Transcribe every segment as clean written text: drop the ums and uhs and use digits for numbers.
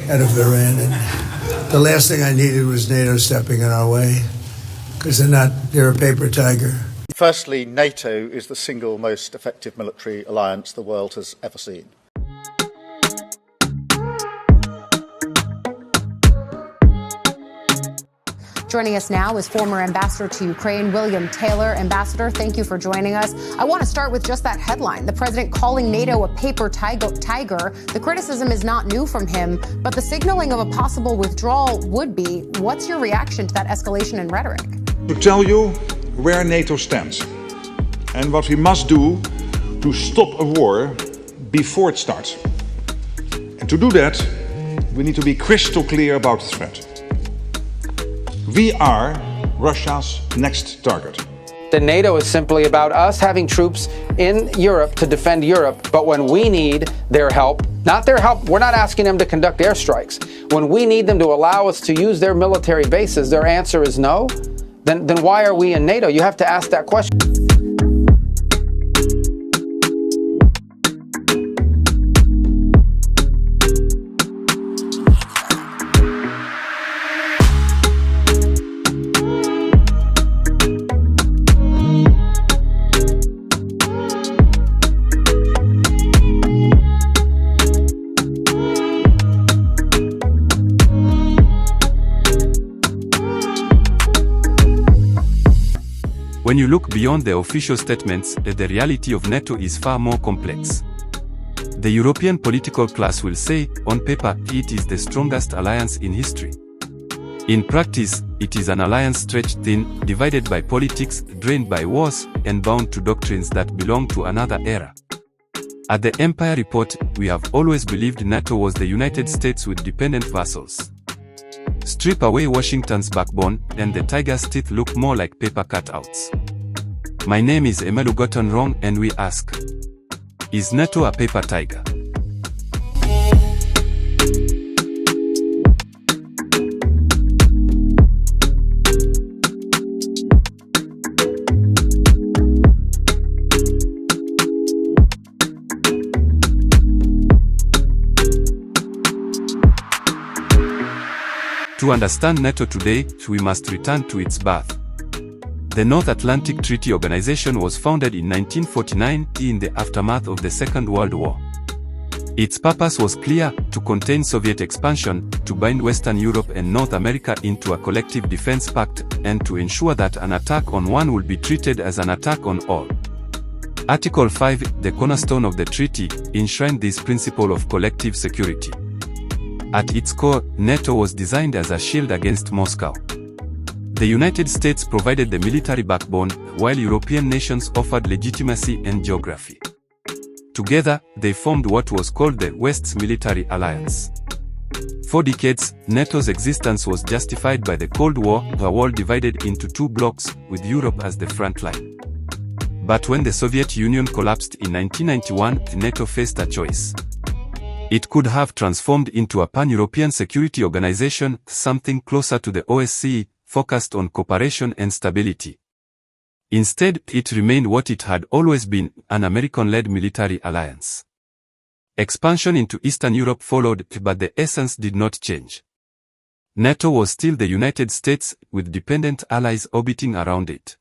out of Iran. And the last thing I needed was NATO stepping in our way, because they're a paper tiger. Firstly, NATO is the single most effective military alliance the world has ever seen. Joining us now is former Ambassador to Ukraine, William Taylor. Ambassador, thank you for joining us. I want to start with just that headline. The president calling NATO a paper tiger. The criticism is not new from him, but the signaling of a possible withdrawal would be. What's your reaction to that escalation in rhetoric? To tell you where NATO stands and what we must do to stop a war before it starts. And to do that, we need to be crystal clear about the threat. We are Russia's next target. The NATO is simply about us having troops in Europe to defend Europe, but when we need their help, not their help, we're not asking them to conduct airstrikes. When we need them to allow us to use their military bases, their answer is no, then why are we in NATO? You have to ask that question. When you look beyond the official statements, the reality of NATO is far more complex. The European political class will say, on paper, it is the strongest alliance in history. In practice, it is an alliance stretched thin, divided by politics, drained by wars, and bound to doctrines that belong to another era. At the Empire Report, we have always believed NATO was the United States with dependent vassals. Strip away Washington's backbone, and the tiger's teeth look more like paper cutouts. My name is Emelu Gotten Wrong, and we ask, is NATO a paper tiger? To understand NATO today, we must return to its birth. The North Atlantic Treaty Organization was founded in 1949 in the aftermath of the Second World War. Its purpose was clear: to contain Soviet expansion, to bind Western Europe and North America into a collective defense pact, and to ensure that an attack on one would be treated as an attack on all. Article 5, the cornerstone of the treaty, enshrined this principle of collective security. At its core, NATO was designed as a shield against Moscow. The United States provided the military backbone, while European nations offered legitimacy and geography. Together, they formed what was called the West's Military Alliance. For decades, NATO's existence was justified by the Cold War, a world divided into two blocks, with Europe as the front line. But when the Soviet Union collapsed in 1991, NATO faced a choice. It could have transformed into a pan-European security organization, something closer to the OSCE, focused on cooperation and stability. Instead, it remained what it had always been, an American-led military alliance. Expansion into Eastern Europe followed, but the essence did not change. NATO was still the United States, with dependent allies orbiting around it.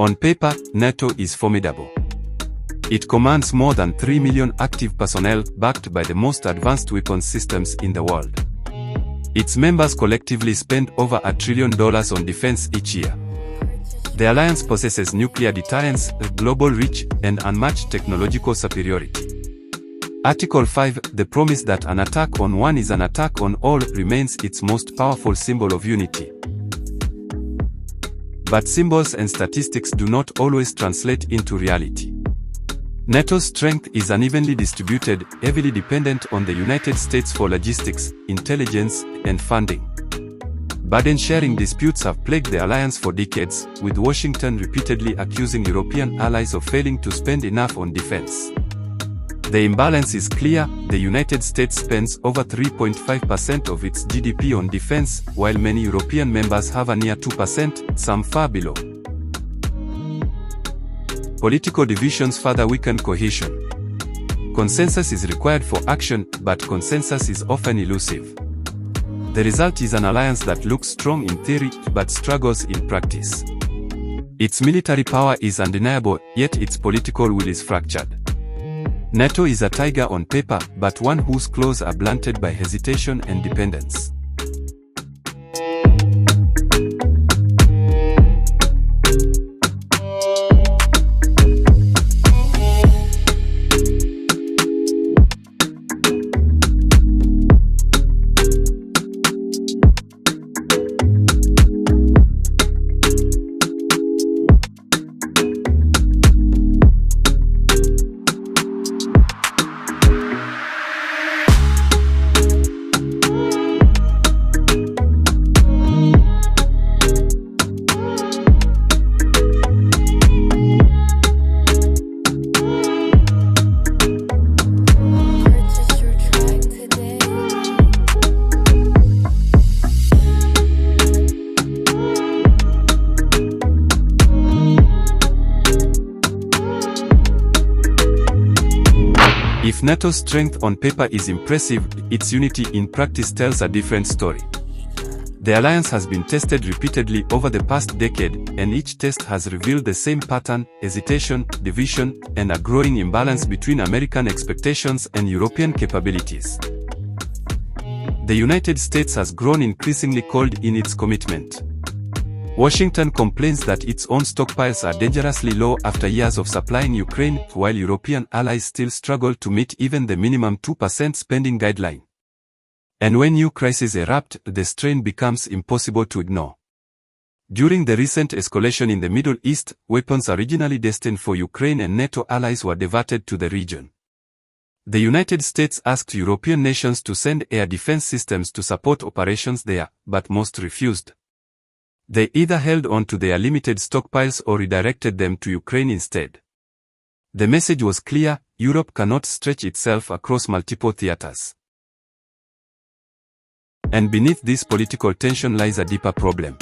On paper, NATO is formidable. It commands more than 3 million active personnel, backed by the most advanced weapons systems in the world. Its members collectively spend over $1 trillion on defense each year. The alliance possesses nuclear deterrence, global reach, and unmatched technological superiority. Article 5, the promise that an attack on one is an attack on all, remains its most powerful symbol of unity. But symbols and statistics do not always translate into reality. NATO's strength is unevenly distributed, heavily dependent on the United States for logistics, intelligence, and funding. Burden-sharing disputes have plagued the alliance for decades, with Washington repeatedly accusing European allies of failing to spend enough on defense. The imbalance is clear. The United States spends over 3.5% of its GDP on defense, while many European members have a near 2%, some far below. Political divisions further weaken cohesion. Consensus is required for action, but consensus is often elusive. The result is an alliance that looks strong in theory, but struggles in practice. Its military power is undeniable, yet its political will is fractured. NATO is a tiger on paper, but one whose claws are blunted by hesitation and dependence. If NATO's strength on paper is impressive, its unity in practice tells a different story. The alliance has been tested repeatedly over the past decade, and each test has revealed the same pattern: hesitation, division, and a growing imbalance between American expectations and European capabilities. The United States has grown increasingly cold in its commitment. Washington complains that its own stockpiles are dangerously low after years of supplying Ukraine, while European allies still struggle to meet even the minimum 2% spending guideline. And when new crises erupt, the strain becomes impossible to ignore. During the recent escalation in the Middle East, weapons originally destined for Ukraine and NATO allies were diverted to the region. The United States asked European nations to send air defense systems to support operations there, but most refused. They either held on to their limited stockpiles or redirected them to Ukraine instead. The message was clear: Europe cannot stretch itself across multiple theaters. And beneath this political tension lies a deeper problem.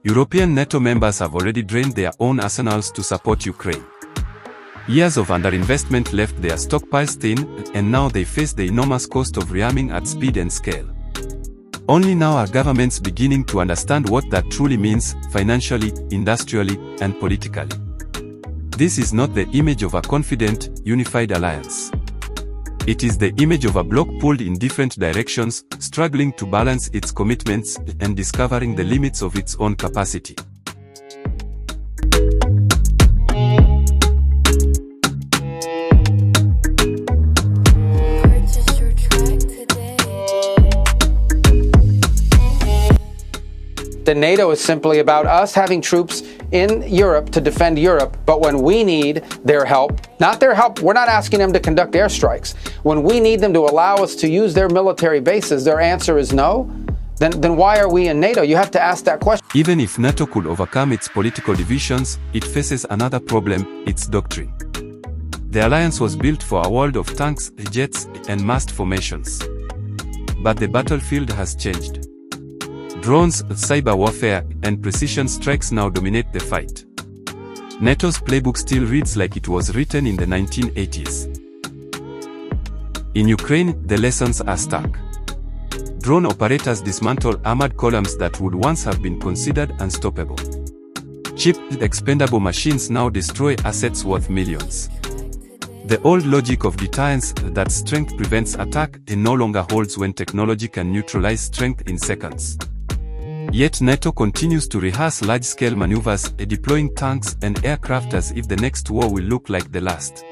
European NATO members have already drained their own arsenals to support Ukraine. Years of underinvestment left their stockpiles thin, and now they face the enormous cost of rearming at speed and scale. Only now are governments beginning to understand what that truly means, financially, industrially, and politically. This is not the image of a confident, unified alliance. It is the image of a bloc pulled in different directions, struggling to balance its commitments, and discovering the limits of its own capacity. The NATO is simply about us having troops in Europe to defend Europe, but when we need their help, we're not asking them to conduct airstrikes. When we need them to allow us to use their military bases, their answer is no. Then why are we in NATO? You have to ask that question. Even if NATO could overcome its political divisions, it faces another problem: its doctrine. The alliance was built for a world of tanks, jets, and massed formations. But the battlefield has changed. Drones, cyber warfare, and precision strikes now dominate the fight. NATO's playbook still reads like it was written in the 1980s. In Ukraine, the lessons are stark. Drone operators dismantle armored columns that would once have been considered unstoppable. Cheap, expendable machines now destroy assets worth millions. The old logic of deterrence, that strength prevents attack, no longer holds when technology can neutralize strength in seconds. Yet NATO continues to rehearse large-scale maneuvers, deploying tanks and aircraft as if the next war will look like the last.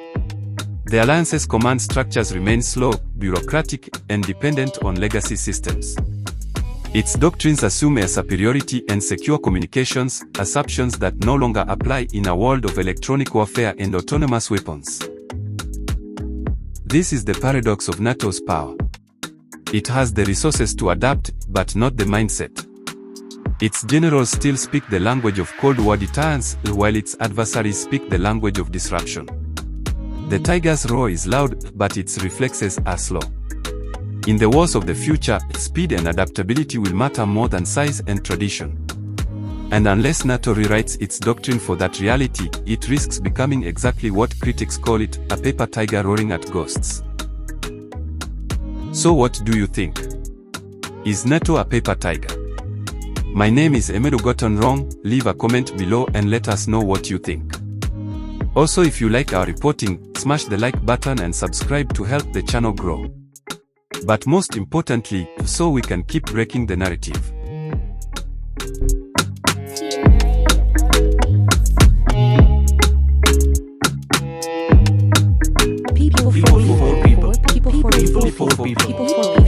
The alliance's command structures remain slow, bureaucratic, and dependent on legacy systems. Its doctrines assume air superiority and secure communications, assumptions that no longer apply in a world of electronic warfare and autonomous weapons. This is the paradox of NATO's power. It has the resources to adapt, but not the mindset. Its generals still speak the language of Cold War deterrence, while its adversaries speak the language of disruption. The tiger's roar is loud, but its reflexes are slow. In the wars of the future, speed and adaptability will matter more than size and tradition. And unless NATO rewrites its doctrine for that reality, it risks becoming exactly what critics call it, a paper tiger roaring at ghosts. So what do you think? Is NATO a paper tiger? My name is Emedo Gotten Wrong. Leave a comment below and let us know what you think. Also, if you like our reporting, smash the like button and subscribe to help the channel grow. But most importantly, so we can keep breaking the narrative. People for people. People for people.